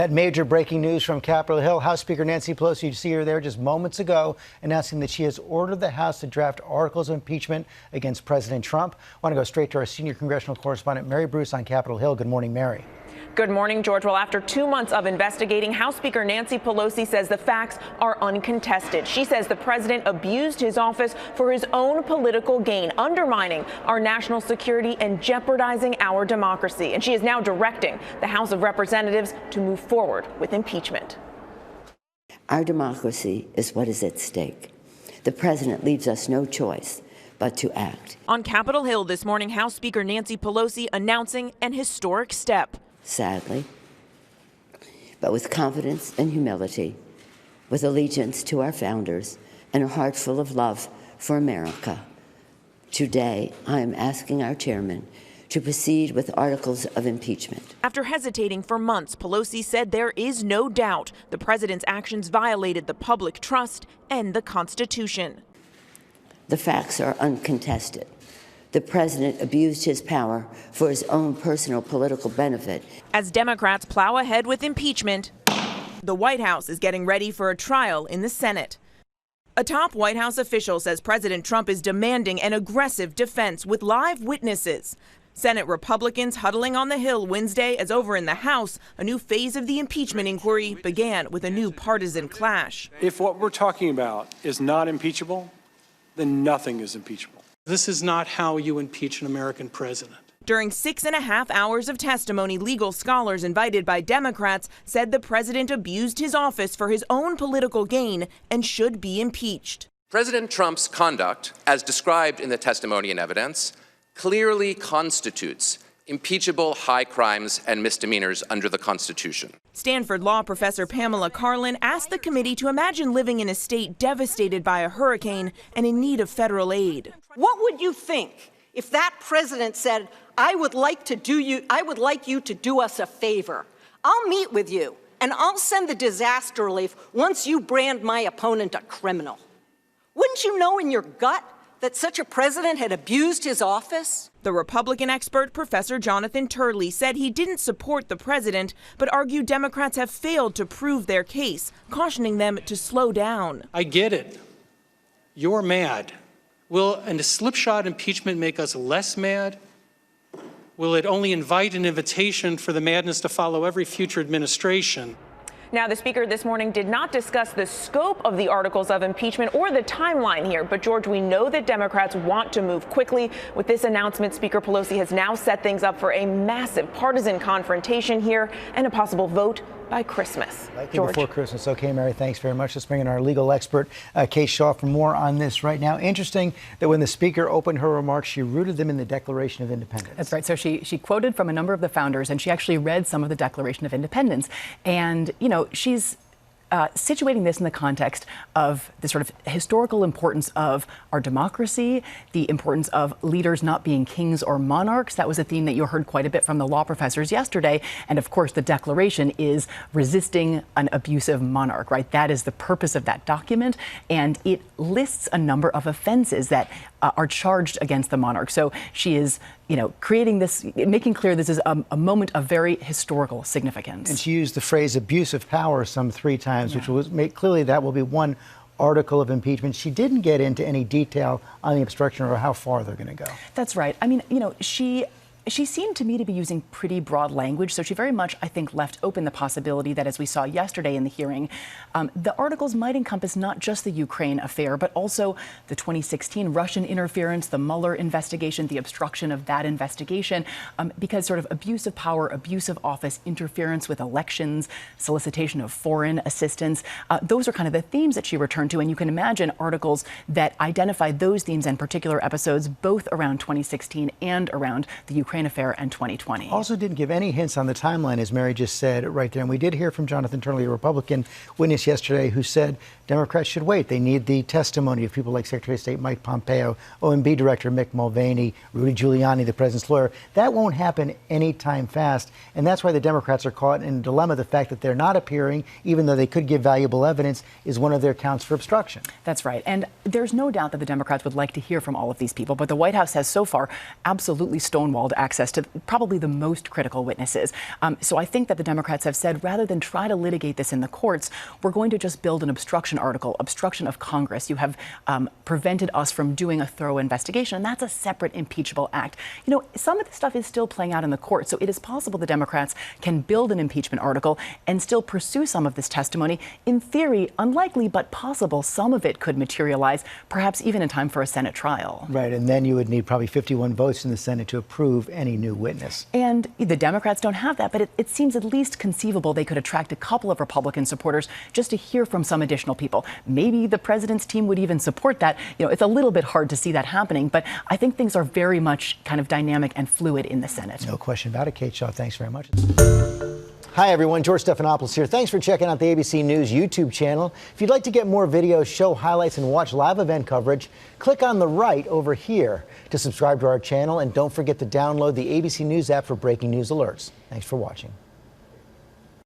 That major breaking news from Capitol Hill. House Speaker Nancy Pelosi, you see her there just moments ago, announcing that she has ordered the House to draft articles of impeachment against President Trump. I want to go straight to our senior congressional correspondent, Mary Bruce on Capitol Hill. Good morning, Mary. Good morning, George. Well, after 2 months of investigating, House Speaker Nancy Pelosi says the facts are uncontested. She says the president abused his office for his own political gain, undermining our national security and jeopardizing our democracy. And she is now directing the House of Representatives to move forward with impeachment. Our democracy is what is at stake. The president leaves us no choice but to act. On Capitol Hill this morning, House Speaker Nancy Pelosi announcing an historic step. Sadly, but with confidence and humility, with allegiance to our founders and a heart full of love for America, today I am asking our chairman to proceed with articles of impeachment. After hesitating for months, Pelosi said there is no doubt the president's actions violated the public trust and the Constitution. The facts are uncontested. The president abused his power for his own personal political benefit. As Democrats plow ahead with impeachment, the White House is getting ready for a trial in the Senate. A top White House official says President Trump is demanding an aggressive defense with live witnesses. Senate Republicans huddling on the Hill Wednesday as over in the House, a new phase of the impeachment inquiry began with a new partisan clash. If what we're talking about is not impeachable, then nothing is impeachable. This is not how you impeach an American president. During 6.5 hours of testimony, legal scholars invited by Democrats said the president abused his office for his own political gain and should be impeached. President Trump's conduct, as described in the testimony and evidence, clearly constitutes impeachable high crimes and misdemeanors under the Constitution. Stanford law professor Pamela Karlan asked the committee to imagine living in a state devastated by a hurricane and in need of federal aid. What would you think if that president said, I would like you to do us a favor. I'll meet with you and I'll send the disaster relief once you brand my opponent a criminal. Wouldn't you know in your gut that such a president had abused his office? The Republican expert, Professor Jonathan Turley, said he didn't support the president, but argued Democrats have failed to prove their case, cautioning them to slow down. I get it. You're mad. Will a slipshod impeachment make us less mad? Will it only invite an invitation for the madness to follow every future administration? Now, the speaker this morning did not discuss the scope of the articles of impeachment or the timeline here. But, George, we know that Democrats want to move quickly. With this announcement, Speaker Pelosi has now set things up for a massive partisan confrontation here and a possible vote by Christmas. George. Before Christmas. Okay, Mary, thanks very much. Let's bring in our legal expert, Kate Shaw, for more on this right now. Interesting that when the speaker opened her remarks, she rooted them in the Declaration of Independence. That's right. So she quoted from a number of the founders, and she actually read some of the Declaration of Independence. And, you know, she's situating this in the context of the sort of historical importance of our democracy, the importance of leaders not being kings or monarchs. That was a theme that you heard quite a bit from the law professors yesterday. And of course, the Declaration is resisting an abusive monarch, right? That is the purpose of that document. And it lists a number of offenses that are charged against the monarch. So she is, you know, creating this, making clear this is a moment of very historical significance. And she used the phrase abuse of power some 3 times, which will make clearly that will be one article of impeachment. She didn't get into any detail on the obstruction or how far they're going to go. That's right. I mean, you know, she seemed to me to be using pretty broad language, so she very much, I think, left open the possibility that, as we saw yesterday in the hearing, the articles might encompass not just the Ukraine affair, but also the 2016 Russian interference, the Mueller investigation, the obstruction of that investigation, because sort of abuse of power, abuse of office, interference with elections, solicitation of foreign assistance, those are kind of the themes that she returned to, and you can imagine articles that identify those themes and particular episodes, both around 2016 and around the Ukraine affair and 2020. Also didn't give any hints on the timeline, as Mary just said right there. And we did hear from Jonathan Turley, a Republican witness yesterday, who said Democrats should wait. They need the testimony of people like Secretary of State Mike Pompeo, OMB Director Mick Mulvaney, Rudy Giuliani, the president's lawyer. That won't happen anytime fast. And that's why the Democrats are caught in a dilemma. The fact that they're not appearing, even though they could give valuable evidence, is one of their counts for obstruction. That's right. And there's no doubt that the Democrats would like to hear from all of these people. But the White House has so far absolutely stonewalled access to probably the most critical witnesses. So I think that the Democrats have said, rather than try to litigate this in the courts, we're going to just build an obstruction article, obstruction of Congress. You have prevented us from doing a thorough investigation, and that's a separate impeachable act. You know, some of the stuff is still playing out in the courts, so it is possible the Democrats can build an impeachment article and still pursue some of this testimony. In theory, unlikely but possible, some of it could materialize, perhaps even in time for a Senate trial. Right, and then you would need probably 51 votes in the Senate to approve any new witness. And the Democrats don't have that, but it seems at least conceivable they could attract a couple of Republican supporters just to hear from some additional people. Maybe the president's team would even support that. You know, it's a little bit hard to see that happening, but I think things are very much kind of dynamic and fluid in the Senate. No question about it. Kate Shaw, thanks very much. Hi, everyone. George Stephanopoulos here. Thanks for checking out the ABC News YouTube channel. If you'd like to get more videos, show highlights, and watch live event coverage, click on the right over here to subscribe to our channel. And don't forget to download the ABC News app for breaking news alerts. Thanks for watching.